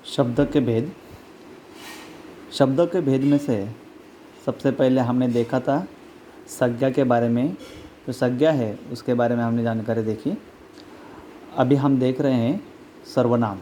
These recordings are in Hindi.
शब्द के भेद। शब्द के भेद में से सबसे पहले हमने देखा था संज्ञा के बारे में। जो संज्ञा है उसके बारे में हमने जानकारी देखी। अभी हम देख रहे हैं सर्वनाम।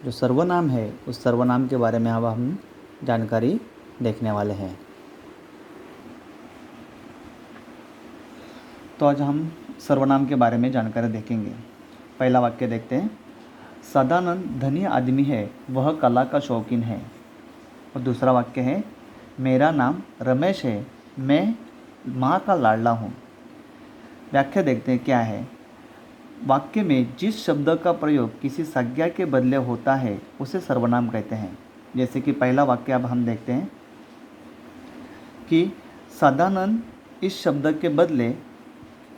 जो सर्वनाम है उस सर्वनाम के बारे में अब हम जानकारी देखने वाले हैं। तो आज हम सर्वनाम के बारे में जानकारी देखेंगे। पहला वाक्य देखते हैं। सदानंद धनी आदमी है, वह कला का शौकीन है। और दूसरा वाक्य है, मेरा नाम रमेश है, मैं माँ का लाडला हूँ। व्याख्या देखते हैं क्या है। वाक्य में जिस शब्द का प्रयोग किसी संज्ञा के बदले होता है उसे सर्वनाम कहते हैं। जैसे कि पहला वाक्य अब हम देखते हैं कि सदानंद इस शब्द के बदले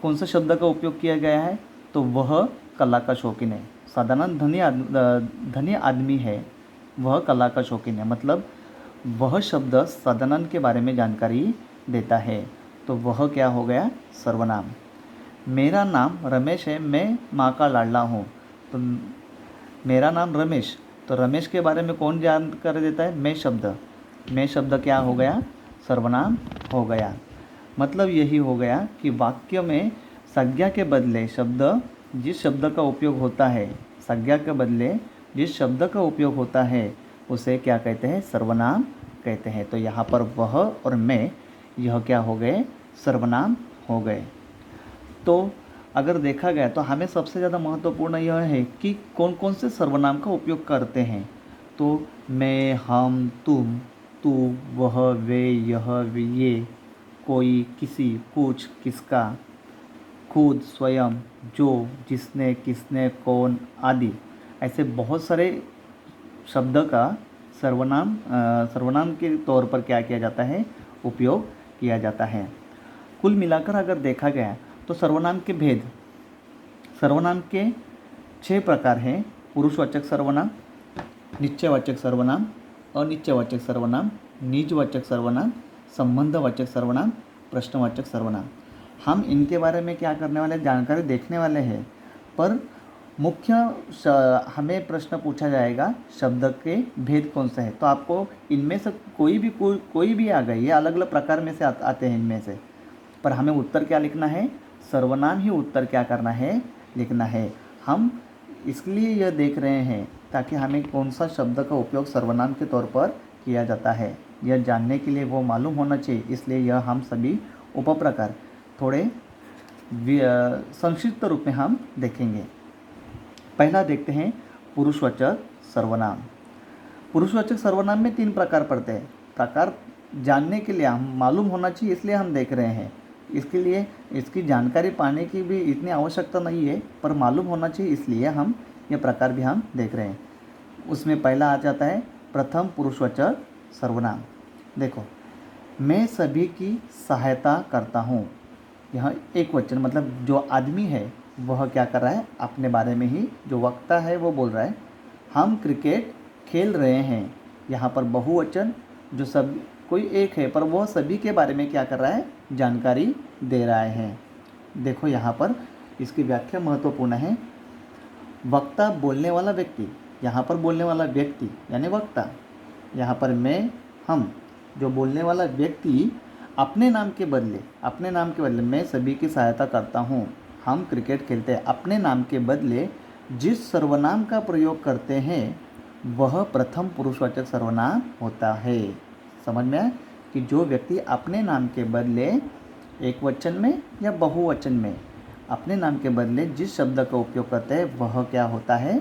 कौन सा शब्द का उपयोग किया गया है, तो वह कला का शौकीन है। सदानंद धनी आदमी है, वह कला का शौकीन है, मतलब वह शब्द सदानंद के बारे में जानकारी देता है, तो वह क्या हो गया, सर्वनाम। मेरा नाम रमेश है, मैं माँ का लाडला हूँ। तो मेरा नाम रमेश, तो रमेश के बारे में कौन जानकारी देता है, मैं शब्द। मैं शब्द क्या हो गया, सर्वनाम हो गया। मतलब यही हो गया कि वाक्य में संज्ञा के बदले शब्द जिस शब्द का उपयोग होता है, संज्ञा के बदले जिस शब्द का उपयोग होता है उसे क्या कहते हैं, सर्वनाम कहते हैं। तो यहाँ पर वह और मैं, यह क्या हो गए, सर्वनाम हो गए। तो अगर देखा गया तो हमें सबसे ज़्यादा महत्वपूर्ण यह है कि कौन कौन से सर्वनाम का उपयोग करते हैं। तो मैं, हम, तुम, तू, वह, वे, यह, ये, कोई, किसी, कुछ, किसका, खुद, स्वयं, जो, जिसने, किसने, कौन आदि, ऐसे बहुत सारे शब्द का सर्वनाम के तौर पर क्या किया जाता है, उपयोग किया जाता है। कुल मिलाकर अगर देखा गया तो सर्वनाम के भेद, सर्वनाम के 6 प्रकार हैं। पुरुषवाचक सर्वनाम, निश्चयवाचक सर्वनाम, अनिश्चयवाचक सर्वनाम, निजवाचक सर्वनाम, संबंधवाचक सर्वनाम, प्रश्नवाचक सर्वनाम। हम इनके बारे में क्या करने वाले, जानकारी देखने वाले हैं। पर मुख्य हमें प्रश्न पूछा जाएगा शब्द के भेद कौन से हैं, तो आपको इनमें से कोई भी आ गए, ये अलग अलग प्रकार में से आते हैं इनमें से, पर हमें उत्तर क्या लिखना है, सर्वनाम ही उत्तर क्या करना है, लिखना है। हम इसलिए यह देख रहे हैं ताकि हमें कौन सा शब्द का उपयोग सर्वनाम के तौर पर किया जाता है यह जानने के लिए वो मालूम होना चाहिए। इसलिए यह हम सभी उपप्रकार थोड़े संक्षिप्त रूप में हम देखेंगे। पहला देखते हैं पुरुषवाचक सर्वनाम। पुरुषवाचक सर्वनाम में 3 प्रकार पड़ते हैं। प्रकार जानने के लिए हम मालूम होना चाहिए, इसलिए हम देख रहे हैं। इसके लिए इसकी जानकारी पाने की भी इतनी आवश्यकता नहीं है, पर मालूम होना चाहिए, इसलिए हम ये प्रकार भी हम देख रहे हैं। उसमें पहला आ जाता है प्रथम पुरुषवाचक सर्वनाम। देखो, मैं सभी की सहायता करता हूँ। यह एक वचन, मतलब जो आदमी है वह क्या कर रहा है, अपने बारे में ही, जो वक्ता है वो बोल रहा है। हम क्रिकेट खेल रहे हैं। यहाँ पर बहुवचन, जो सब कोई एक है पर वह सभी के बारे में क्या कर रहा है, जानकारी दे रहा है। देखो यहाँ पर इसकी व्याख्या महत्वपूर्ण है। वक्ता बोलने वाला व्यक्ति, यहाँ पर बोलने वाला व्यक्ति यानी वक्ता। यहाँ पर मैं, हम, जो बोलने वाला व्यक्ति अपने नाम के बदले मैं सभी की सहायता करता हूँ, हम क्रिकेट खेलते हैं, अपने नाम के बदले जिस सर्वनाम का प्रयोग करते हैं वह प्रथम पुरुषवाचक सर्वनाम होता है। समझ में आया कि जो व्यक्ति अपने नाम के बदले एक वचन में या बहुवचन में अपने नाम के बदले जिस शब्द का उपयोग करते हैं वह क्या होता है,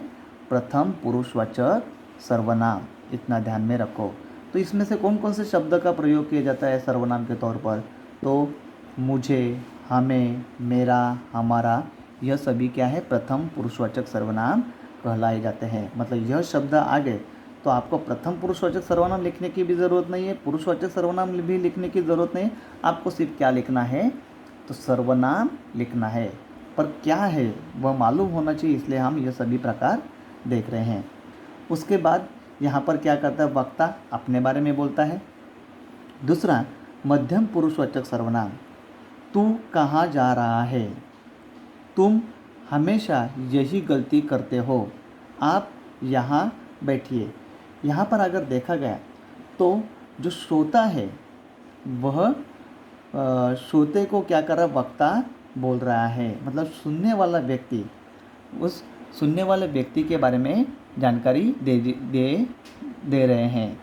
प्रथम पुरुषवाचक सर्वनाम। इतना ध्यान में रखो। तो इसमें से कौन कौन से शब्द का प्रयोग किया जाता है सर्वनाम के तौर पर, तो मुझे, हमें, मेरा, हमारा, यह सभी क्या है, प्रथम पुरुषवाचक सर्वनाम कहलाए जाते हैं। मतलब यह शब्द आ गए तो आपको प्रथम पुरुषवाचक सर्वनाम लिखने की भी ज़रूरत नहीं है, पुरुषवाचक सर्वनाम भी लिखने की ज़रूरत नहीं है। आपको सिर्फ क्या लिखना है, तो सर्वनाम लिखना है। पर क्या है वह मालूम होना चाहिए, इसलिए हम यह सभी प्रकार देख रहे हैं। उसके बाद यहाँ पर क्या करता है, वक्ता अपने बारे में बोलता है। दूसरा मध्यम पुरुषवाचक सर्वनाम, तू कहाँ जा रहा है, तुम हमेशा यही गलती करते हो, आप यहाँ बैठिए। यहाँ पर अगर देखा गया तो जो श्रोता है वह श्रोते को क्या कर रहा है, वक्ता बोल रहा है, मतलब सुनने वाला व्यक्ति उस सुनने वाले व्यक्ति के बारे में जानकारी दे रहे हैं।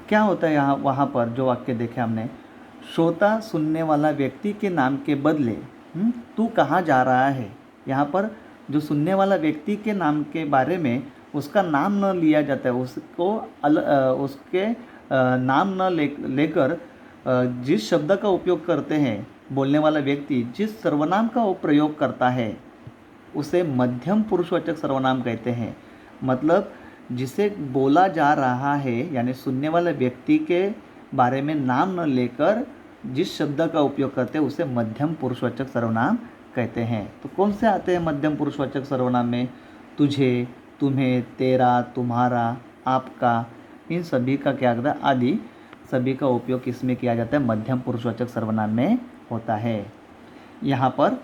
क्या होता है यहाँ वहाँ पर जो वाक्य देखे हमने, श्रोता सुनने वाला व्यक्ति के नाम के बदले तू कहाँ जा रहा है, यहाँ पर जो सुनने वाला व्यक्ति के नाम के बारे में उसका नाम न लिया जाता है, उसके नाम न लेकर जिस शब्द का उपयोग करते हैं बोलने वाला व्यक्ति, जिस सर्वनाम का प्रयोग करता है उसे मध्यम पुरुषवाचक सर्वनाम कहते हैं। मतलब जिसे बोला जा रहा है यानी सुनने वाले व्यक्ति के बारे में नाम न लेकर जिस शब्द का उपयोग करते हैं उसे मध्यम पुरुषवाचक सर्वनाम कहते हैं। तो कौन से आते हैं मध्यम पुरुषवाचक सर्वनाम में? तुझे, तुम्हें, तेरा, तुम्हारा, आपका, इन सभी का क्या कहता है, आदि सभी का उपयोग किसमें किया जाता है? मध्यम पुरुषवाचक सर्वनाम में होता है। यहाँ पर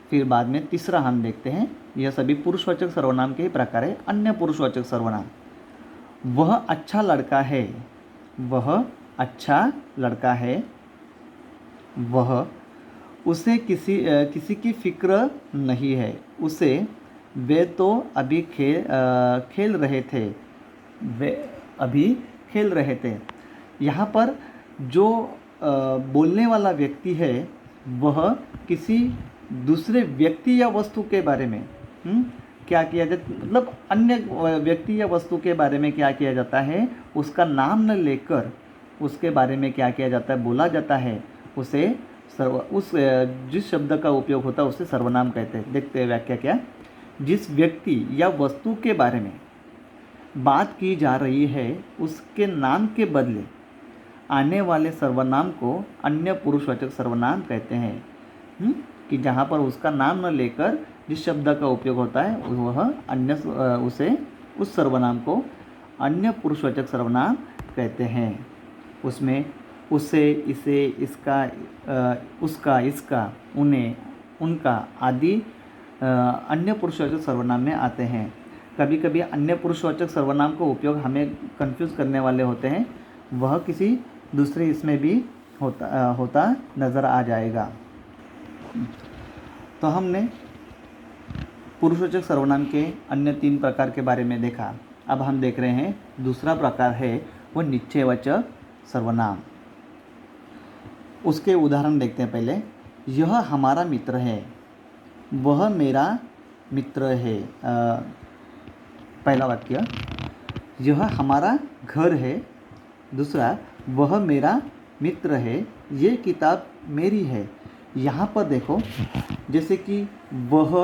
फिर बाद में तीसरा हम देखते हैं, यह सभी पुरुषवाचक सर्वनाम के ही प्रकार है। अन्य पुरुषवाचक सर्वनाम, वह अच्छा लड़का है, वह अच्छा लड़का है, वह, उसे किसी की फिक्र नहीं है, उसे, वे तो अभी खेल रहे थे, वे अभी खेल रहे थे। यहाँ पर जो बोलने वाला व्यक्ति है वह किसी दूसरे व्यक्ति या वस्तु के बारे में क्या किया जाता, मतलब अन्य व्यक्ति या वस्तु के बारे में क्या किया जाता है, उसका नाम न लेकर उसके बारे में क्या किया जाता है, बोला जाता है, उसे जिस शब्द का उपयोग होता है उसे सर्वनाम कहते हैं। देखते हैं व्याख्या क्या। जिस व्यक्ति या वस्तु के बारे में बात की जा रही है उसके नाम के बदले आने वाले सर्वनाम को अन्य पुरुषवाचक सर्वनाम कहते हैं। कि जहाँ पर उसका नाम न लेकर जिस शब्द का उपयोग होता है वह उस सर्वनाम को अन्य पुरुषवाचक सर्वनाम कहते हैं। उसमें उसे, इसे, इसका, उसका, इसका, उन्हें, उनका आदि अन्य पुरुषवाचक सर्वनाम में आते हैं। कभी कभी अन्य पुरुषवाचक सर्वनाम को उपयोग हमें कंफ्यूज करने वाले होते हैं, वह किसी दूसरे इसमें भी होता नज़र आ जाएगा। तो हमने पुरुषवाचक सर्वनाम के अन्य 3 प्रकार के बारे में देखा। अब हम देख रहे हैं दूसरा प्रकार है वो निश्चयवाचक सर्वनाम। उसके उदाहरण देखते हैं पहले। यह हमारा मित्र है, वह मेरा मित्र है। पहला वाक्य, यह हमारा घर है। दूसरा, वह मेरा मित्र है, ये किताब मेरी है। यहाँ पर देखो, जैसे कि वह,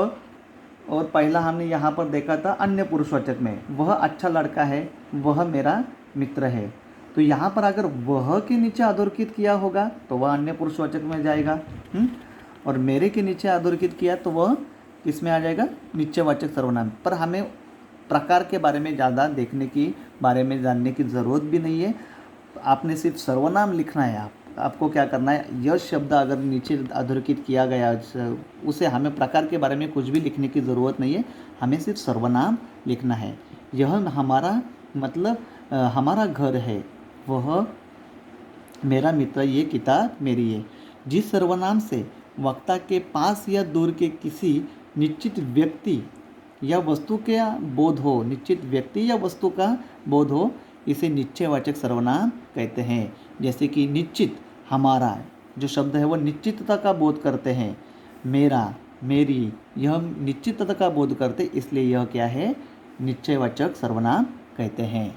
और पहला हमने यहाँ पर देखा था अन्य पुरुषवाचक में, वह अच्छा लड़का है, वह मेरा मित्र है। तो यहाँ पर अगर वह के नीचे अधोरेखित किया होगा तो वह अन्य पुरुषवाचक में जाएगा, और मेरे के नीचे अधोरेखित किया तो वह किसमें आ जाएगा? निश्चयवाचक सर्वनाम। पर हमें प्रकार के बारे में ज़्यादा देखने की, बारे में जानने की ज़रूरत भी नहीं है। आपने सिर्फ सर्वनाम लिखना है। आपको क्या करना है, यह शब्द अगर नीचे अधोरेखित किया गया उसे हमें प्रकार के बारे में कुछ भी लिखने की ज़रूरत नहीं है, हमें सिर्फ सर्वनाम लिखना है। यह हमारा, मतलब हमारा घर है, वह मेरा मित्र, ये किताब मेरी है। जिस सर्वनाम से वक्ता के पास या दूर के किसी निश्चित व्यक्ति या वस्तु का बोध हो, निश्चित व्यक्ति या वस्तु का बोध हो, इसे निश्चयवाचक सर्वनाम कहते हैं। जैसे कि निश्चित, हमारा जो शब्द है वो निश्चितता का बोध करते हैं। मेरा, मेरी, यह निश्चितता का बोध करते, इसलिए यह क्या है? निश्चयवाचक सर्वनाम कहते हैं।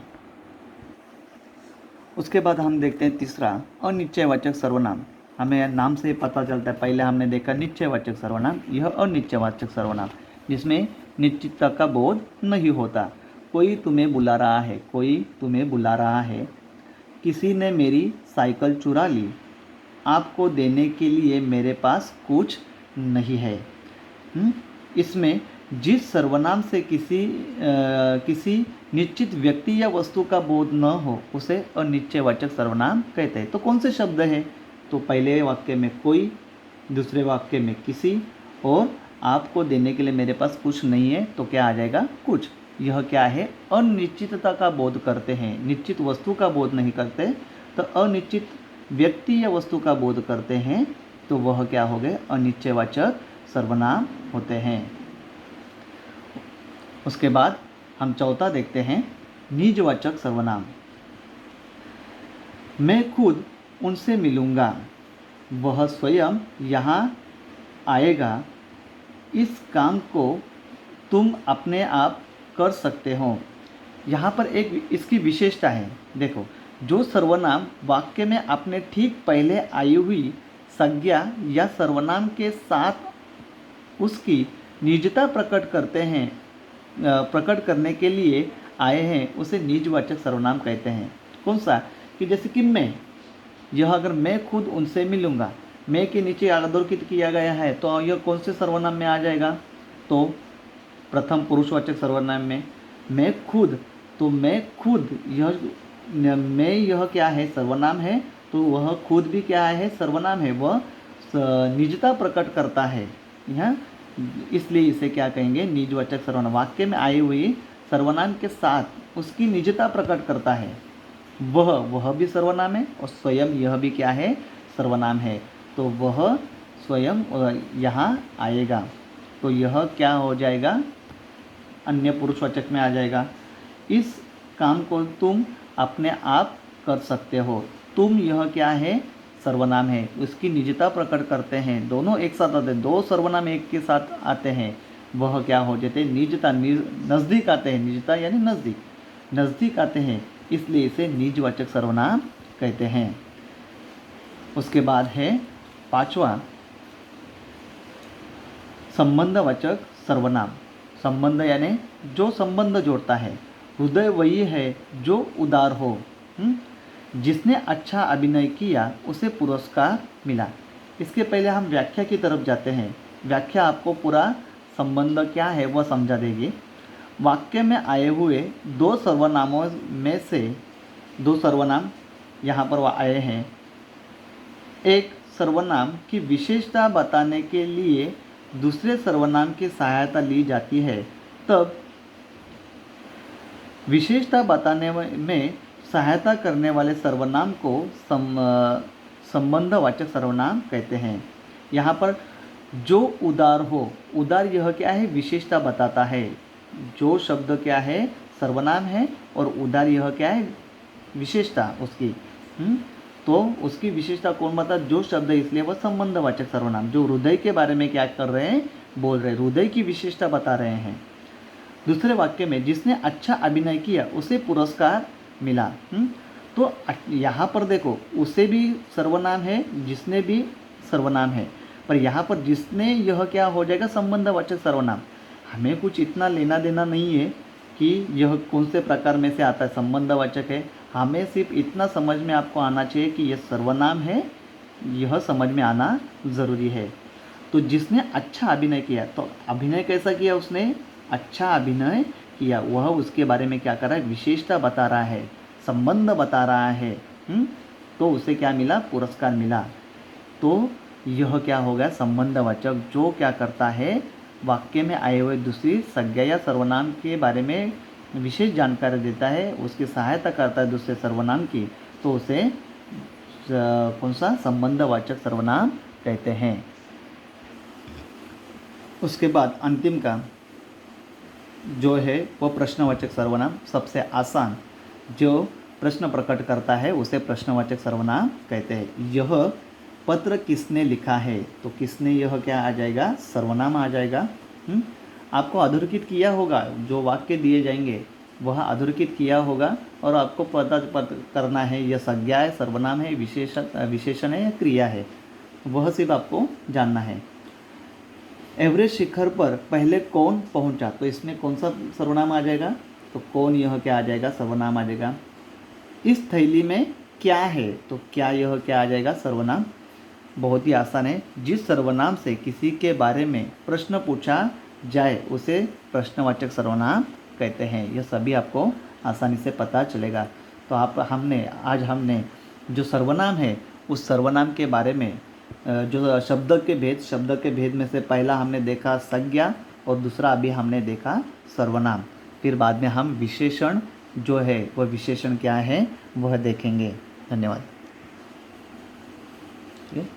उसके बाद हम देखते हैं तीसरा, अनिश्चयवाचक सर्वनाम। हमें नाम से पता चलता है। पहले हमने देखा निश्चयवाचक सर्वनाम, यह अनिश्चयवाचक सर्वनाम जिसमें निश्चितता का बोध नहीं होता। कोई तुम्हें बुला रहा है, कोई तुम्हें बुला रहा है। किसी ने मेरी साइकिल चुरा ली, आपको देने के लिए मेरे पास कुछ नहीं है। इसमें जिस सर्वनाम से किसी निश्चित व्यक्ति या वस्तु का बोध न हो उसे अनिश्चयवाचक सर्वनाम कहते हैं। तो कौन से शब्द हैं? तो पहले वाक्य में कोई, दूसरे वाक्य में किसी, और आपको देने के लिए मेरे पास कुछ नहीं है, तो क्या आ जाएगा? कुछ। यह क्या है, अनिश्चितता का बोध करते हैं, निश्चित वस्तु का बोध नहीं करते, तो अनिश्चित व्यक्ति या वस्तु का बोध करते हैं, तो वह क्या हो गए, अनिश्चयवाचक सर्वनाम होते हैं। उसके बाद हम चौथा देखते हैं, निजवाचक सर्वनाम। मैं खुद उनसे मिलूँगा, वह स्वयं यहाँ आएगा, इस काम को तुम अपने आप कर सकते हो। यहाँ पर एक इसकी विशेषता है, देखो, जो सर्वनाम वाक्य में अपने ठीक पहले आई हुई संज्ञा या सर्वनाम के साथ उसकी निजता प्रकट करते हैं, प्रकट करने के लिए आए हैं, उसे निजवाचक सर्वनाम कहते हैं। कौन सा, कि जैसे कि मैं, यह अगर मैं खुद उनसे मिलूँगा, मैं के नीचे अधोरेखित किया गया है, तो यह कौन से सर्वनाम में आ जाएगा, तो प्रथम पुरुषवाचक सर्वनाम में। मैं खुद, तो मैं खुद, मैं यह क्या है, सर्वनाम है, तो वह खुद भी क्या है, सर्वनाम है, वह निजता प्रकट करता है, यह इसलिए इसे क्या कहेंगे, निजवाचक सर्वनाम। वाक्य में आई हुई सर्वनाम के साथ उसकी निजता प्रकट करता है, वह भी सर्वनाम है, और स्वयं यह भी क्या है, सर्वनाम है, तो वह स्वयं यहाँ आएगा, तो यह क्या हो जाएगा, अन्य पुरुषवाचक में आ जाएगा। इस काम को तुम अपने आप कर सकते हो, तुम यह क्या है, सर्वनाम है, उसकी निजता प्रकट करते हैं, दोनों एक साथ आते हैं, दो सर्वनाम एक के साथ आते हैं, वह क्या हो जाते हैं, निजता, नज़दीक आते हैं, निजता यानी नज़दीक, नज़दीक आते हैं, इसलिए इसे निजवाचक सर्वनाम कहते हैं। उसके बाद है पांचवा, संबंधवाचक सर्वनाम। संबंध यानी जो संबंध जोड़ता है। हृदय वही है जो उदार हो, जिसने अच्छा अभिनय किया उसे पुरस्कार मिला। इसके पहले हम व्याख्या की तरफ जाते हैं, व्याख्या आपको पूरा संबंध क्या है वह समझा देगी। वाक्य में आए हुए दो सर्वनामों में से दो सर्वनाम यहाँ पर आए हैं, एक सर्वनाम की विशेषता बताने के लिए दूसरे सर्वनाम की सहायता ली जाती है, तब विशेषता बताने में सहायता करने वाले सर्वनाम को संबंधवाचक सर्वनाम कहते हैं। यहाँ पर जो उदार हो, उदार यह क्या है, विशेषता बताता है, जो शब्द क्या है, सर्वनाम है, और उदार यह क्या है, विशेषता उसकी। तो उसकी विशेषता कौन बता, जो शब्द है, इसलिए वह संबंधवाचक सर्वनाम। जो हृदय के बारे में क्या कर रहे हैं, बोल रहे हैं, हृदय की विशेषता बता रहे हैं। दूसरे वाक्य में जिसने अच्छा अभिनय किया उसे पुरस्कार मिला, तो यहाँ पर देखो, उसे भी सर्वनाम है, जिसने भी सर्वनाम है, पर यहाँ पर जिसने यह क्या हो जाएगा, संबंधवाचक सर्वनाम। हमें कुछ इतना लेना देना नहीं है कि यह कौन से प्रकार में से आता है, संबंधवाचक है, हमें सिर्फ इतना समझ में आपको आना चाहिए कि यह सर्वनाम है, यह समझ में आना ज़रूरी है। तो जिसने अच्छा अभिनय किया, तो अभिनय कैसा किया, उसने अच्छा अभिनय किया, वह उसके बारे में क्या कर रहा है, विशेषता बता रहा है, संबंध बता रहा है, तो उसे क्या मिला, पुरस्कार मिला। तो यह क्या होगा, संबंधवाचक, जो क्या करता है, वाक्य में आए हुए दूसरी संज्ञा या सर्वनाम के बारे में विशेष जानकारी देता है, उसकी सहायता करता है दूसरे सर्वनाम की, तो उसे कौन सा, संबंधवाचक सर्वनाम कहते हैं। उसके बाद अंतिम का जो है वह प्रश्नवाचक सर्वनाम। सबसे आसान, जो प्रश्न प्रकट करता है उसे प्रश्नवाचक सर्वनाम कहते हैं। यह पत्र किसने लिखा है, तो किसने यह क्या आ जाएगा, सर्वनाम आ जाएगा। आपको अधोरेखित किया होगा, जो वाक्य दिए जाएंगे वह अधोरेखित किया होगा, और आपको पता करना है यह संज्ञा है, सर्वनाम है, विशेषण है या क्रिया है, वह सिर्फ आपको जानना है। एवरेस्ट शिखर पर पहले कौन पहुंचा, तो इसमें कौन सा सर्वनाम आ जाएगा, तो कौन यह क्या आ जाएगा, सर्वनाम आ जाएगा। इस थैली में क्या है, तो क्या यह क्या आ जाएगा, सर्वनाम। बहुत ही आसान है, जिस सर्वनाम से किसी के बारे में प्रश्न पूछा जाए उसे प्रश्नवाचक सर्वनाम कहते हैं। यह सभी आपको आसानी से पता चलेगा। तो आज हमने जो सर्वनाम है उस सर्वनाम के बारे में, जो शब्द के भेद में से पहला हमने देखा संज्ञा, और दूसरा अभी हमने देखा सर्वनाम। फिर बाद में हम विशेषण जो है वह विशेषण क्या है वह देखेंगे। धन्यवाद। ठीक है।